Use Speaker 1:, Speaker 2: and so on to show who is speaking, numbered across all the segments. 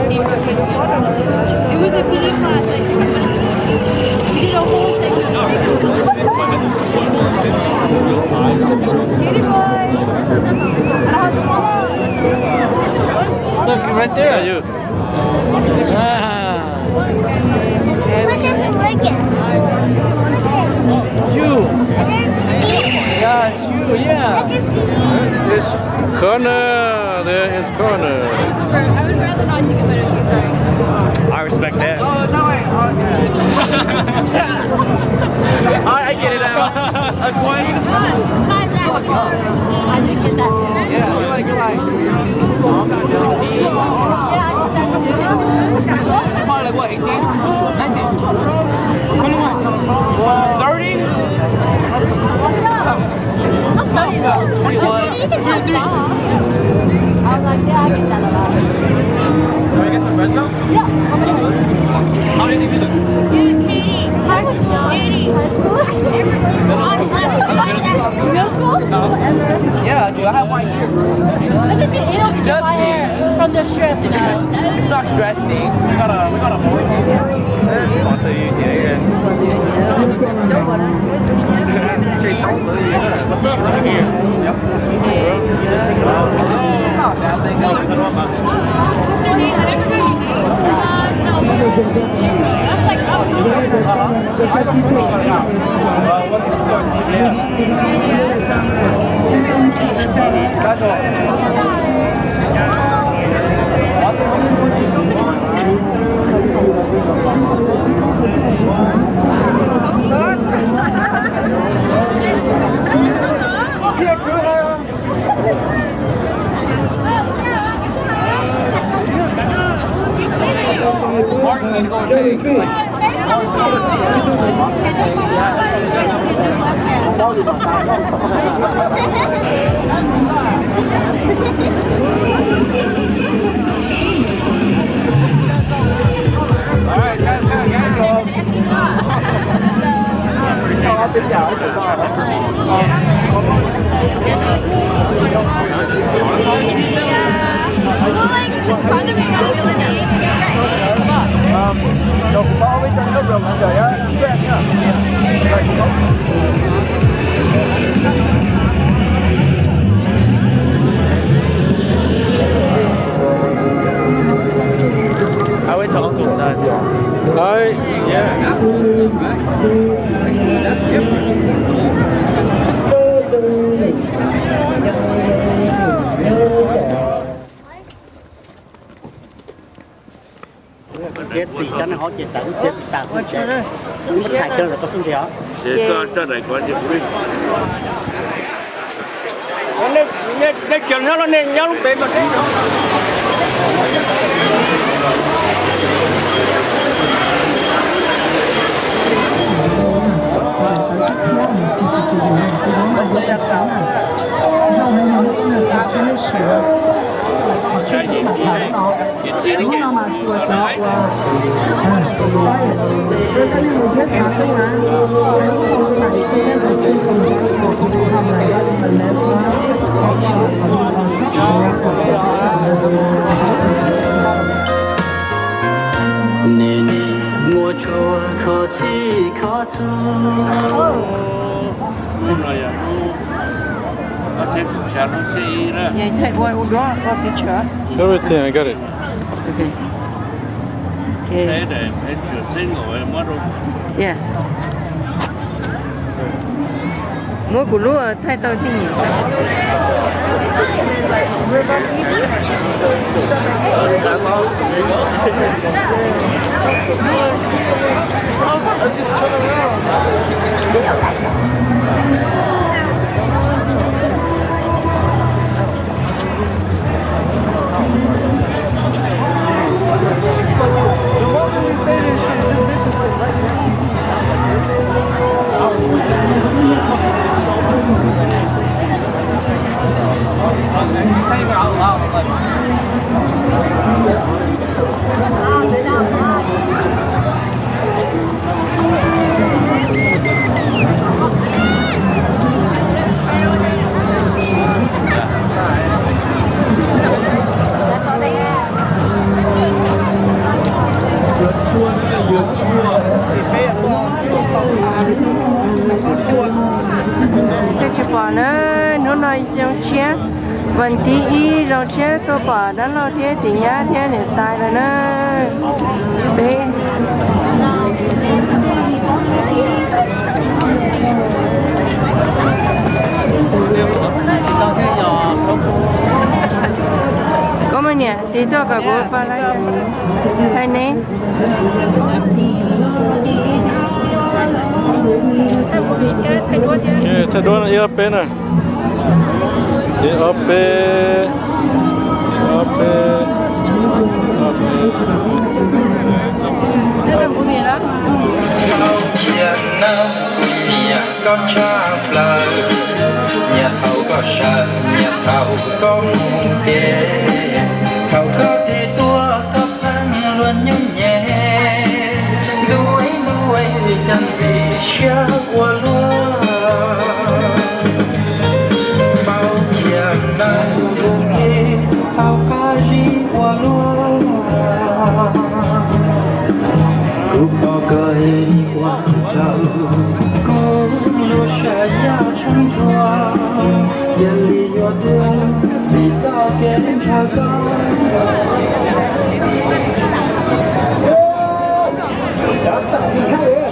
Speaker 1: It was a PE class, I think. We did a whole thing. Cutie boy!
Speaker 2: Look, right there.
Speaker 3: Yeah, you.
Speaker 2: You. Yes, you, yeah.
Speaker 3: It's corner. There is corner.
Speaker 1: I would rather not take a photo of you, sorry.
Speaker 3: I respect that.
Speaker 4: Oh, no, wait. I get it out. A coin?
Speaker 1: I did get that.
Speaker 4: Yeah, you're like,
Speaker 1: Yeah, I did that too.
Speaker 4: probably like what, 18? 19? 30?
Speaker 1: You can have that. I was like, yeah, I get that a lot.
Speaker 4: Can I get some Fresno?
Speaker 1: Yeah.
Speaker 4: How many did you do?
Speaker 1: Dude, Katie. High school. Katie. High school? Middle school?
Speaker 4: Yeah, dude, I have one here.
Speaker 1: I just been it'll get my hair from the stress, you know.
Speaker 4: It's not stressing. We got a boy.
Speaker 3: What's up right here?
Speaker 4: Yep. It's not a bad thing.
Speaker 1: What's your name? I never got your name. No. That's like, oh,
Speaker 4: I went to Uncle's dad.
Speaker 3: Yeah.
Speaker 5: chết thì cho nó hỏi chết tận chết tận không chết mất hai chân là có phương tiện
Speaker 3: Để cho này có gì vui.
Speaker 5: nó chân nó nên nhớ lúc bị mà cái
Speaker 6: nè nè mua chùa khó chi khó thu
Speaker 7: Yeah, take one. We'll draw a picture.
Speaker 3: Everything, I got it.
Speaker 7: Okay. Okay. Yeah. Mỗi củ lúa thay tao thì nhỉ?
Speaker 2: Just turn around.
Speaker 7: 这吃饱了，弄了一张钱，问题一让钱都把那老天顶下天的带了呢，对。có mà nè thì cho cả bố ba lại hay nè
Speaker 3: Okay, ta doon iya pena. Iya pe.
Speaker 6: Nhà có cha lời, nhà thầu có sợ, nhà thầu có mong kề, thầu có thể tua có phăng luôn nhung nhẹ, đuổi chẳng gì xa qua luôn. Bao nhiêu năm buồn thế, thầu có gì qua luôn. Cứ bao cười qua trâu. Lúa sẽ giá trắng choa, dân đi nhọ đường, đi ra kẻ cha con.
Speaker 5: đã tập đi hai đấy,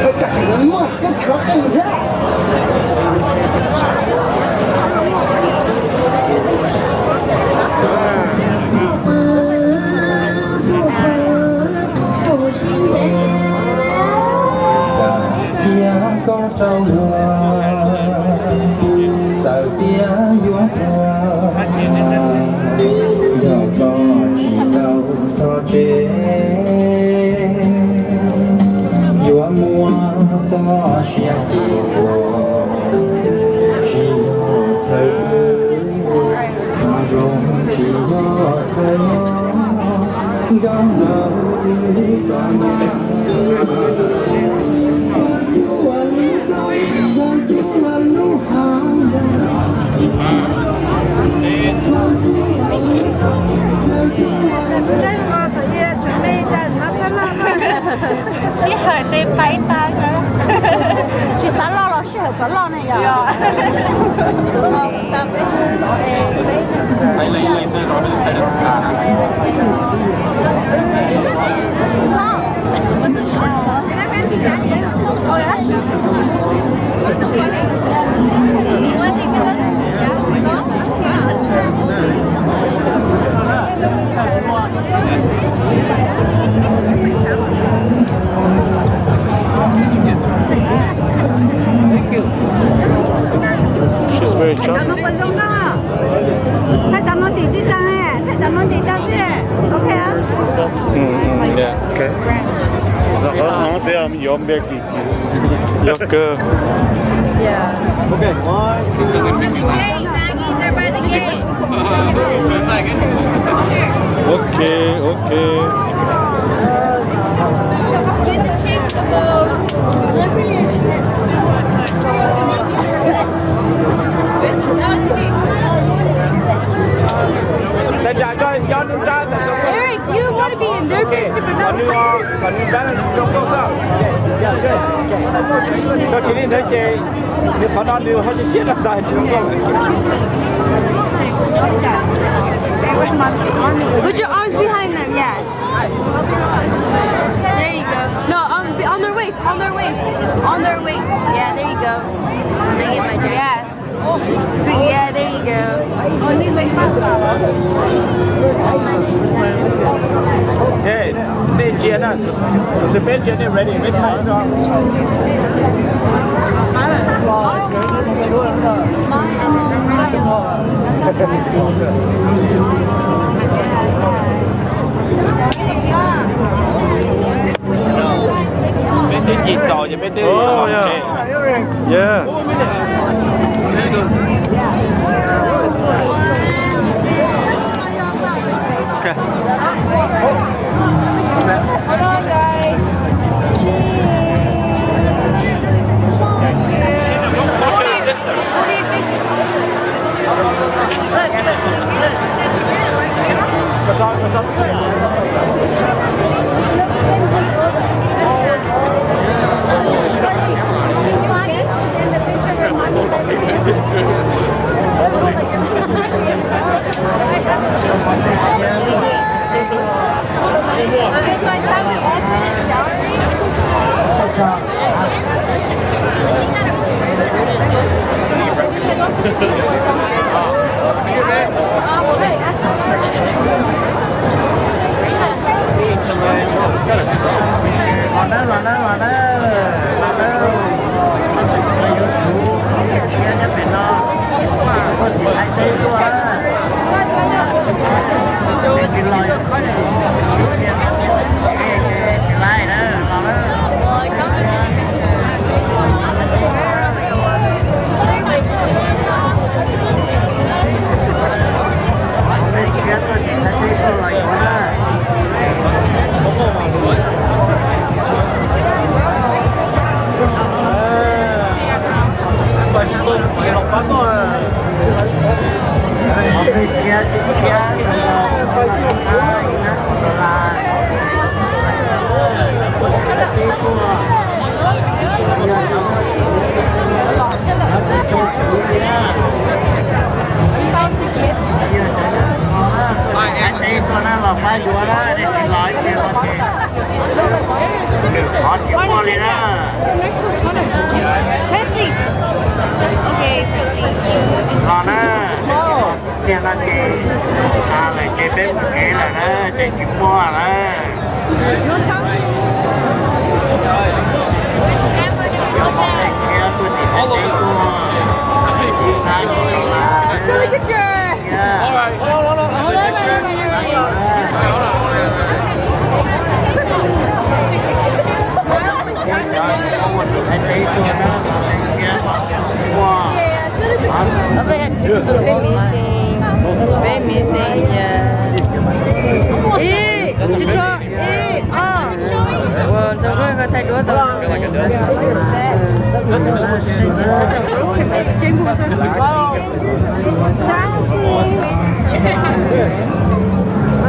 Speaker 5: phải chạy đến một cái chỗ không ra.
Speaker 6: Có trâu lùa giờ tia vua giờ có chỉ đâu cho chế vua mua cho xe chiều chỉ thấy mà rồng chỉ thấy gom đầu toàn
Speaker 1: Chị hỏi tên bái ba cái chị sáng lo là chị hỏi có lo này à? Tập
Speaker 3: She's very charming. Yeah. Okay.
Speaker 8: Nó bé nhóm bé kì.
Speaker 3: Yoke.
Speaker 8: Okay, one.
Speaker 3: Okay.
Speaker 1: Get the chips Eric, you want to be in their picture, but not
Speaker 8: Nó chỉ nhìn thấy chị, nhưng họ đang điều họ chỉ siết đặt tay.
Speaker 1: Put your arms behind them, yeah. There you go. No, on their waist, on their waist. On their waist. Yeah, there you go. They get my jacket. Yeah. Yeah, there you go.
Speaker 8: Hey, bên chia nè, từ bên chia này ready, bên thái đó. Bên tiêu chìm tỏi và bên tiêu
Speaker 3: Oh yeah. Yeah.
Speaker 1: Hold on, guys. Look. guys have an all-minute gallery? Presley. Okay, Presley. Silly picture.
Speaker 8: All right. Hold on.
Speaker 7: Very missing, yeah. Well, so we're going to take the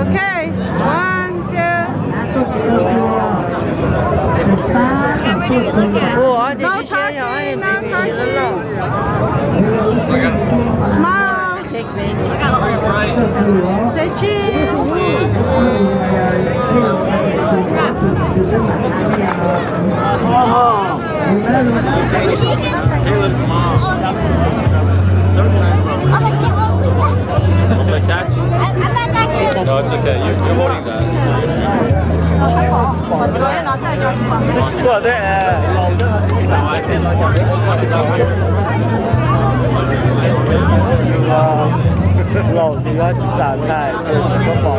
Speaker 7: Okay, 1, 2. Ủa, thì chị sẽ nhỏ em bị gì đó lâu. Smile. Take me. Say cheese.
Speaker 3: No, it's okay. You're holding that.
Speaker 2: Lẩu thì nó chỉ xả thải, có bỏ.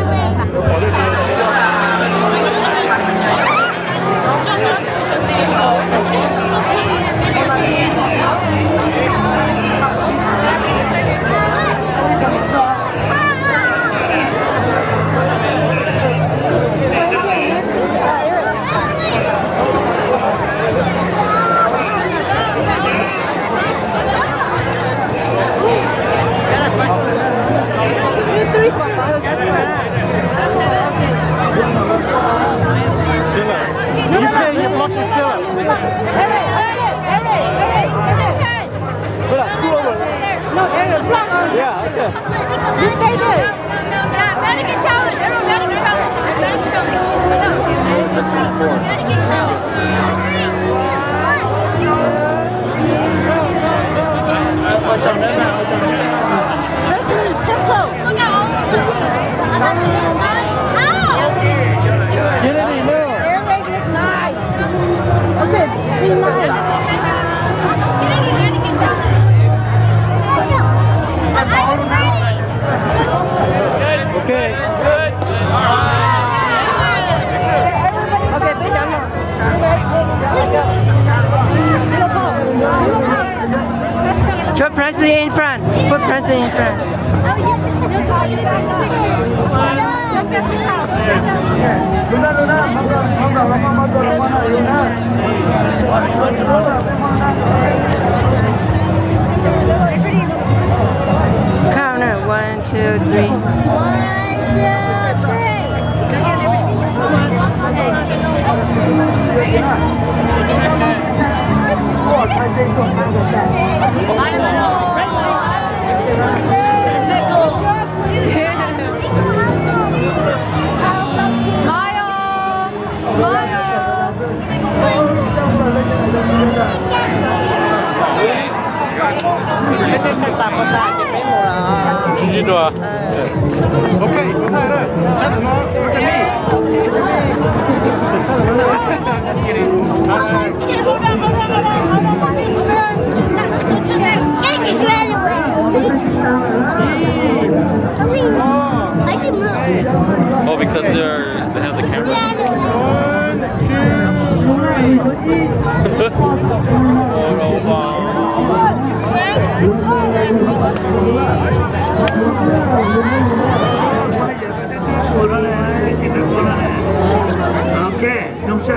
Speaker 8: Yeah, okay.
Speaker 1: You stay there. Yeah, mannequin challenge. Everyone, mannequin challenge. Mannequin challenge. Mannequin challenge. Presley, come close. Look at all of them.
Speaker 2: Kennedy, no.
Speaker 1: Everybody look nice. Okay, be nice. Mannequin challenge.
Speaker 2: Okay.
Speaker 7: Okay, bây giờ nào. Put Presley in front. Put Presley in front.
Speaker 1: Oh, you'll call you to take a
Speaker 7: Count it. 1, 2, 3.
Speaker 1: 1, 2, 3. Smile.
Speaker 7: 셋셋 따보다 이제 빼모라.
Speaker 3: 진짜 좋아.
Speaker 8: 오케이, 감사해요. 자, look at me. Just kidding.
Speaker 1: I can move.
Speaker 3: Oh, because they have the camera.
Speaker 2: Ok, donc ça,